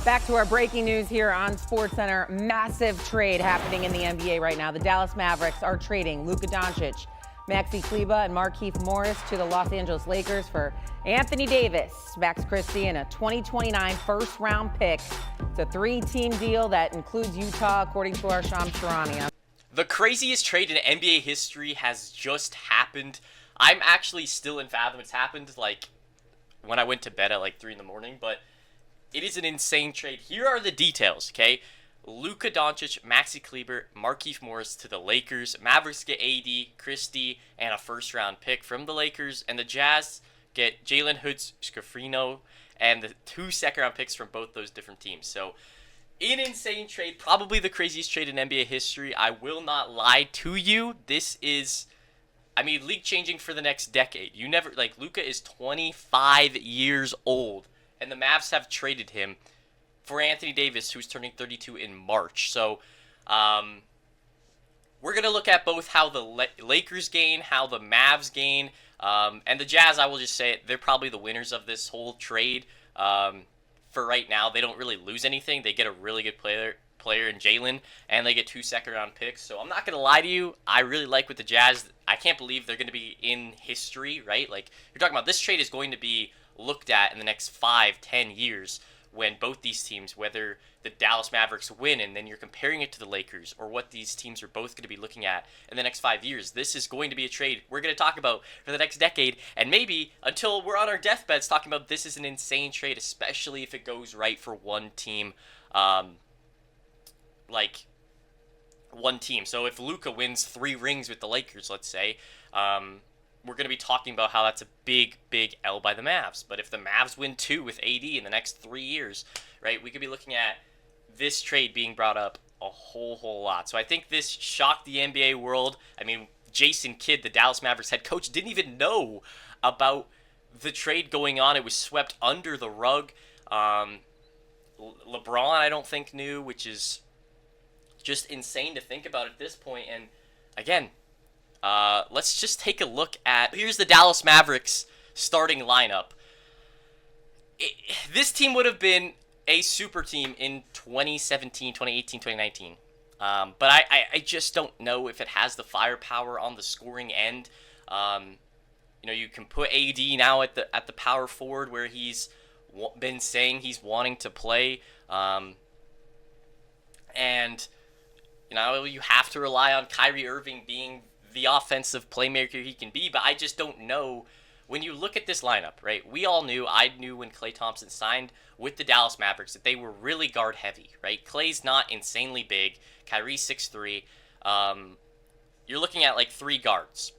Back to our breaking news here on SportsCenter. Massive trade happening in the NBA right now. The Dallas Mavericks are trading Luka Doncic, Maxi Kleber, and Markieff Morris to the Los Angeles Lakers for Anthony Davis, Max Christie, and a 2029 first-round pick. It's a three-team deal that includes Utah, according to our Shams Charania. The craziest trade in NBA history has just happened. I'm actually still in fathom it's happened, like, when I went to bed at, like, 3 in the morning, but it is an insane trade. Here are the details, okay? Luka Doncic, Maxi Kleber, Markieff Morris to the Lakers. Mavericks get AD, Christie, and a first-round pick from the Lakers. And the Jazz get Jalen Hood-Schifino and the 2 second-round picks from both those different teams. So, an insane trade. Probably the craziest trade in NBA history. I will not lie to you. This is, I mean, league-changing for the next decade. You never, like, Luka is 25 years old. And the Mavs have traded him for Anthony Davis, who's turning 32 in March. So, we're going to look at both how the Lakers gain, how the Mavs gain, and the Jazz, I will just say it, they're probably the winners of this whole trade. For right now, they don't really lose anything. They get a really good player in Jalen, and they get 2 second-round picks. So I'm not going to lie to you. I really like with the Jazz. I can't believe they're going to be in history, right? Like, you're talking about this trade is going to be looked at in the next 5-10 years when both these teams, whether the Dallas Mavericks win and then you're comparing it to the Lakers, or what these teams are both going to be looking at in the next 5 years. This is going to be a trade we're going to talk about for the next decade, and maybe until we're on our deathbeds talking about this is an insane trade, especially if it goes right for one team, like one team. So if Luka wins 3 rings with the Lakers, let's say, we're going to be talking about how that's a big, big L by the Mavs. But if the Mavs win 2 with AD in the next 3 years, right, we could be looking at this trade being brought up a whole lot. So I think this shocked the NBA world. I mean, Jason Kidd, the Dallas Mavericks head coach, didn't even know about the trade going on. It was swept under the rug. LeBron, I don't think, knew, which is just insane to think about at this point. And again, let's just take a look at, here's the Dallas Mavericks starting lineup. This team would have been a super team in 2017, 2018, 2019. But I just don't know if it has the firepower on the scoring end. You know, you can put AD now at the power forward where he's been saying he's wanting to play. And, you know, you have to rely on Kyrie Irving being the offensive playmaker he can be, but I just don't know. When you look at this lineup, right, I knew when Klay Thompson signed with the Dallas Mavericks that they were really guard heavy, right? Klay's not insanely big. Kyrie's 6'3". You're looking at like 3 guards.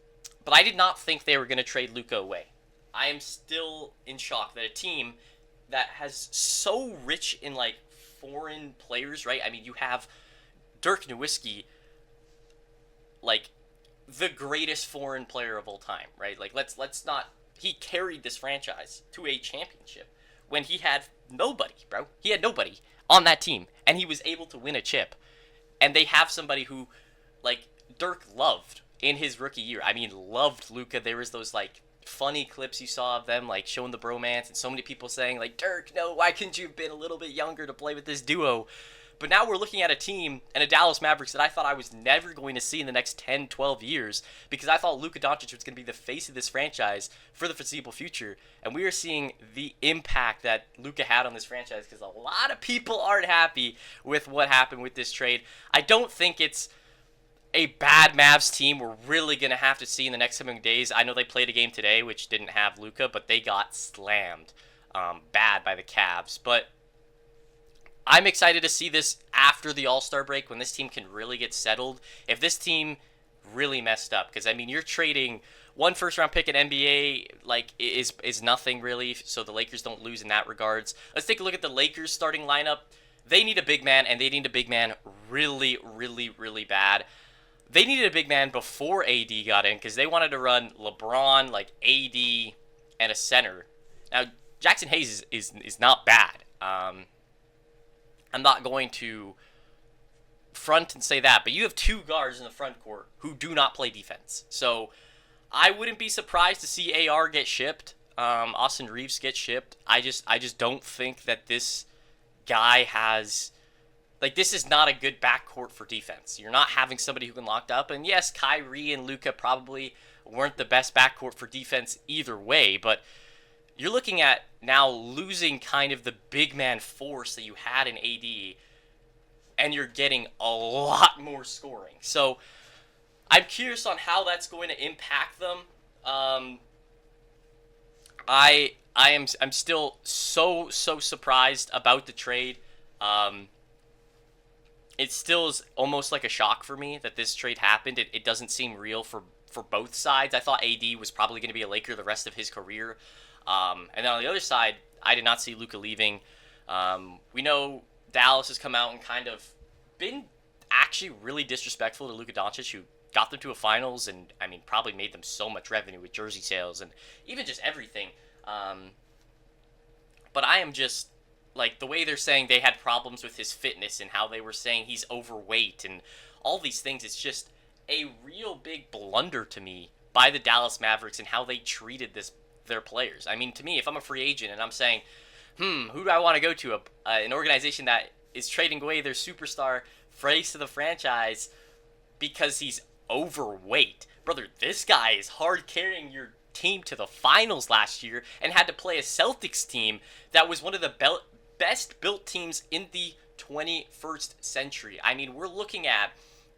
But I did not think they were going to trade Luka away. I am still in shock that a team that has so rich in like foreign players, right? I mean, you have Dirk Nowitzki, like the greatest foreign player of all time, right? Like, let's not, he carried this franchise to a championship when he had nobody, bro. He had nobody on that team, and he was able to win a chip. And they have somebody who, like, Dirk loved in his rookie year. I mean, loved Luka. There was those, like, funny clips you saw of them, like, showing the bromance, and so many people saying, like, Dirk, no, why couldn't you have been a little bit younger to play with this duo? But now we're looking at a team and a Dallas Mavericks that I thought I was never going to see in the next 10, 12 years, because I thought Luka Doncic was going to be the face of this franchise for the foreseeable future. And we are seeing the impact that Luka had on this franchise, because a lot of people aren't happy with what happened with this trade. I don't think it's a bad Mavs team we're really going to have to see in the next coming days. I know they played a game today which didn't have Luka, but they got slammed bad by the Cavs. But I'm excited to see this after the All-Star break when this team can really get settled. If this team really messed up, because, I mean, you're trading 1 first-round pick in NBA, like, is nothing really, so the Lakers don't lose in that regards. Let's take a look at the Lakers starting lineup. They need a big man, and they need a big man really, really, really bad. They needed a big man before AD got in, because they wanted to run LeBron, like, AD, and a center. Now, Jackson Hayes is not bad. I'm not going to front and say that, but you have 2 guards in the front court who do not play defense. So I wouldn't be surprised to see AR get shipped, Austin Reeves get shipped. I just don't think that this guy has, like, this is not a good backcourt for defense. You're not having somebody who can lock up. And yes, Kyrie and Luka probably weren't the best backcourt for defense either way, but you're looking at now losing kind of the big man force that you had in AD, and you're getting a lot more scoring. So I'm curious on how that's going to impact them. I'm still so surprised about the trade. It still is almost like a shock for me that this trade happened. It doesn't seem real for both sides. I thought AD was probably going to be a Laker the rest of his career. And then on the other side, I did not see Luka leaving. We know Dallas has come out and kind of been actually really disrespectful to Luka Doncic, who got them to a finals and, I mean, probably made them so much revenue with jersey sales and even just everything. But I am just, like, the way they're saying they had problems with his fitness and how they were saying he's overweight and all these things, it's just a real big blunder to me by the Dallas Mavericks and how they treated their players. I mean, to me, if I'm a free agent and I'm saying, who do I want to go to? An organization that is trading away their superstar face of the franchise because he's overweight. Brother, this guy is hard carrying your team to the finals last year and had to play a Celtics team that was one of the best built teams in the 21st century. I mean, we're looking at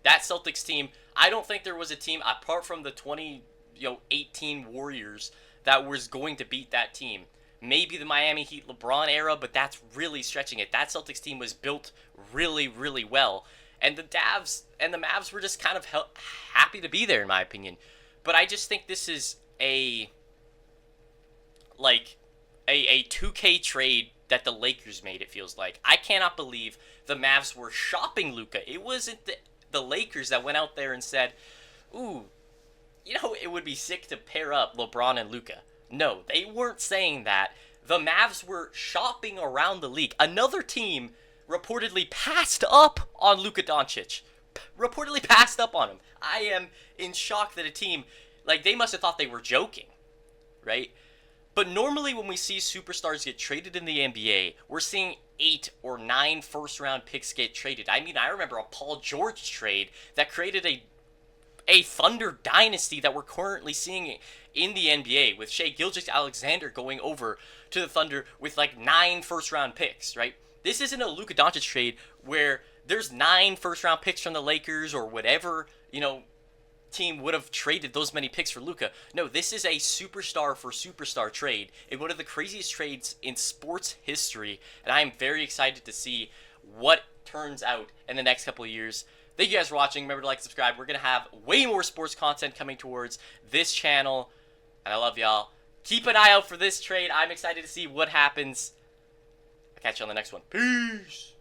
that Celtics team. I don't think there was a team apart from the 2018 Warriors that was going to beat that team. Maybe the Miami Heat LeBron era, but that's really stretching it. That Celtics team was built really, really well. And the Mavs were just kind of happy to be there, in my opinion. But I just think this is a 2K trade that the Lakers made, it feels like. I cannot believe the Mavs were shopping Luka. It wasn't the Lakers that went out there and said, ooh, it would be sick to pair up LeBron and Luka. No, they weren't saying that. The Mavs were shopping around the league. Another team reportedly passed up on Luka Doncic. Reportedly passed up on him. I am in shock that a team, they must have thought they were joking, right? But normally when we see superstars get traded in the NBA, we're seeing 8 or 9 first-round picks get traded. I mean, I remember a Paul George trade that created a Thunder dynasty that we're currently seeing in the NBA, with Shai Gilgeous-Alexander going over to the Thunder with 9 first-round picks, right? This isn't a Luka Doncic trade where there's 9 first-round picks from the Lakers or whatever, team would have traded those many picks for Luka. No, this is a superstar for superstar trade in one of the craziest trades in sports history, and I am very excited to see what turns out in the next couple of years. Thank you guys for watching. Remember to like, subscribe. We're going to have way more sports content coming towards this channel, and I love y'all. Keep an eye out for this trade. I'm excited to see what happens. I'll catch you on the next one. Peace!